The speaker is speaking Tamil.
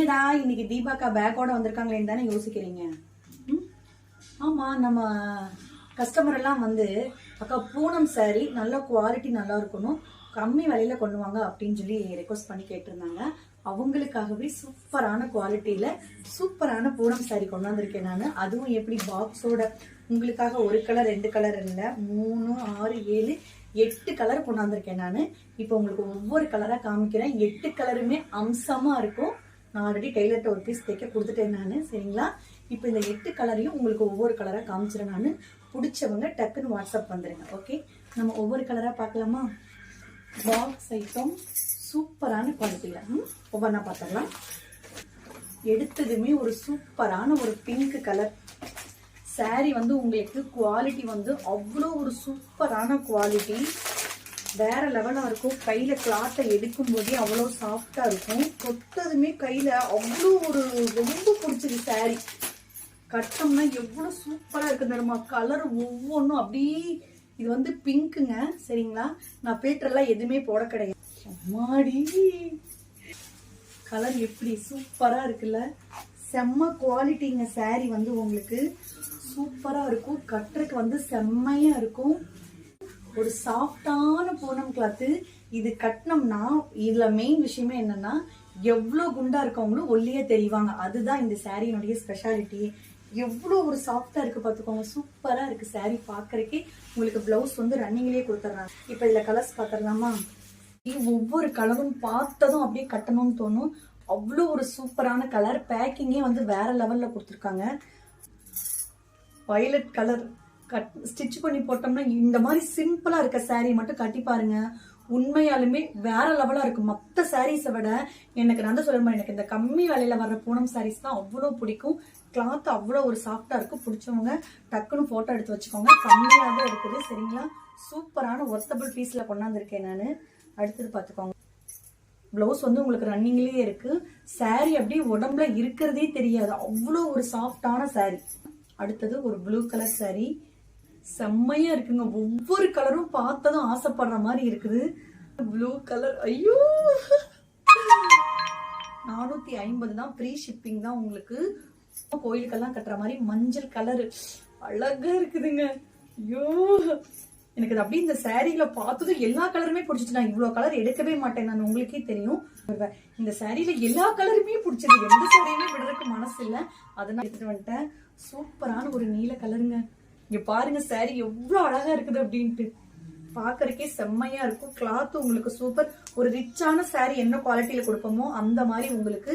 என்னடா இன்னைக்கு தீபாக்கா பேக்கோட வந்திருக்காங்களேன்னு தானே யோசிக்கிறீங்க. ஆமா, நம்ம கஸ்டமர் எல்லாம் வந்து அக்கா பூனம் சாரி நல்ல குவாலிட்டி நல்லா இருக்கணும், கம்மி விலையில கொண்டு வாங்க அப்படின்னு சொல்லி ரெக்வஸ்ட் பண்ணி கேட்டிருந்தாங்க. அவங்களுக்காகவே சூப்பரான குவாலிட்டியில சூப்பரான பூனம் சாரி கொண்டாந்துருக்கேன் நான். அதுவும் எப்படி பாக்ஸோட உங்களுக்காக ஒரு கலர் 2 கலர் இல்லை, 3 6 7 8 கலர் கொண்டாந்துருக்கேன் நான். இப்போ உங்களுக்கு ஒவ்வொரு கலரா காமிக்கிறேன். 8 கலருமே அம்சமா இருக்கும். நான் ஆல்ரெடி டெய்லர்கிட்ட ஒரு பீஸ் தைக்க கொடுத்துட்டேன் நான். சரிங்களா? இப்போ இந்த 8 கலரையும் உங்களுக்கு ஒவ்வொரு கலரா காமிச்சிடறேன் நான். பிடிச்சவங்க டக்குன்னு வாட்ஸ்அப் வந்துடுங்க. ஓகே, நம்ம ஒவ்வொரு கலரா பார்க்கலாமா? பாக்ஸ் ஐட்டம் சூப்பரான குவாலிட்டியில் ஒவ்வொன்றா பார்த்துடலாம். எடுத்ததுமே ஒரு சூப்பரான ஒரு பிங்க் கலர் சாரி வந்து உங்களுக்கு குவாலிட்டி வந்து அவ்வளோ ஒரு சூப்பரான குவாலிட்டி, வேற லெவலாக இருக்கும். கையில் கிளாத்தை எடுக்கும் போதே அவ்வளோ சாஃப்டாக இருக்கும். தொட்டதுமே கையில் அவ்வளோ ஒரு ரொம்ப பிடிச்சது சாரி. கட்டம்னா எவ்வளோ சூப்பராக இருக்கு தெரியுமா? கலர் ஒவ்வொன்றும் அப்படி. இது வந்து பிங்க்குங்க. சரிங்களா? நான் பேட்டரெல்லாம் எதுவுமே போட கிடையாது. அம்மாடி, கலர் எப்படி சூப்பரா இருக்குல்ல? செம்ம குவாலிட்டிங்க. சாரி வந்து உங்களுக்கு சூப்பரா இருக்கும். கட்டுறதுக்கு வந்து செம்மையா இருக்கும். ஒரு சாஃப்டான பூனம் கிளாத்து. இது கட்டினோம்னா இதுல மெயின் விஷயமே என்னன்னா, எவ்வளவு குண்டா இருக்கவங்களும் ஒல்லியே தெரிவாங்க. அதுதான் இந்த சாரியினுடைய ஸ்பெஷாலிட்டி. எவ்வளோ ஒரு சாஃப்டா இருக்கு பார்த்துக்கோங்க. சூப்பரா இருக்கு சாரி பார்க்கறதுக்கே. உங்களுக்கு பிளவுஸ் வந்து ரன்னிங்லேயே கொடுத்துட்றாங்க. இப்போ இதுல கலர்ஸ் பார்த்துடலாமா? ஒவ்வொரு கலரும் பார்த்ததும் அப்படியே கட்டணும்னு தோணும். அவ்வளோ ஒரு சூப்பரான கலர். பேக்கிங்கே வந்து வேற லெவல்ல கொடுத்துருக்காங்க. வயலட் கலர் ஸ்டிச் பண்ணி போட்டோம்னா இந்த மாதிரி சிம்பிளா இருக்க சாரி மட்டும் கட்டி பாருங்க. உண்மையாலுமே வேற லெவலா இருக்கு. மற்ற சாரீஸை விட எனக்கு நான் சொல்லுமா, எனக்கு இந்த கம்மி விலையில வர்ற பூனம் சாரீஸ் தான் அவ்வளோ பிடிக்கும். கிளாத் அவ்வளோ ஒரு சாஃப்டா இருக்கும். பிடிச்சவங்க டக்குன்னு போட்டோ எடுத்து வச்சுக்கோங்க. கம்மியாக தான் இருக்குது. சரிங்களா? சூப்பரான ஒர்த்தபிள் பீஸ்ல கொண்டாந்துருக்கேன் நான். அடுத்தது பார்த்துக்கோங்க. பிளவுஸ் வந்து உங்களுக்கு ரன்னிங்லேயே இருக்கு. சாரி அப்படியே உடம்புல இருக்கிறதே தெரியாது. அவ்வளோ ஒரு சாஃப்டான சாரி. அடுத்தது ஒரு ப்ளூ கலர் சாரி. செம்மையா இருக்குங்க. ஒவ்வொரு கலரும் பார்த்ததும் ஆசைப்படுற மாதிரி இருக்குது. ப்ளூ கலர், ஐயோ 450 தான். ஃப்ரீ ஷிப்பிங் தான் உங்களுக்கு. கோயிலுக்கெல்லாம் கட்டுற மாதிரி மஞ்சள் கலர் அழகா இருக்குதுங்க. ஐயோ, எனக்கு அது அப்படியே இந்த சாரியில பார்த்ததும் எல்லா கலருமே பிடிச்சிச்சு. நான் இவ்வளவு கலர் எடுக்கவே மாட்டேன் நான், உங்களுக்கே தெரியும். இந்த சாரியில எல்லா கலருமே பிடிச்சது. எந்த சாரியுமே விடுறதுக்கு மனசு இல்லை. அதனால எடுத்துட்டு வந்துட்டேன். சூப்பரான ஒரு நீல கலருங்க. இங்க பாருங்க சாரி எவ்வளவு அழகா இருக்குது அப்படின்ட்டு. பாக்குறதுக்கே செம்மையா இருக்கும். கிளாத் உங்களுக்கு சூப்பர். ஒரு ரிச்சான சாரி என்ன குவாலிட்டியில கொடுப்போமோ அந்த மாதிரி உங்களுக்கு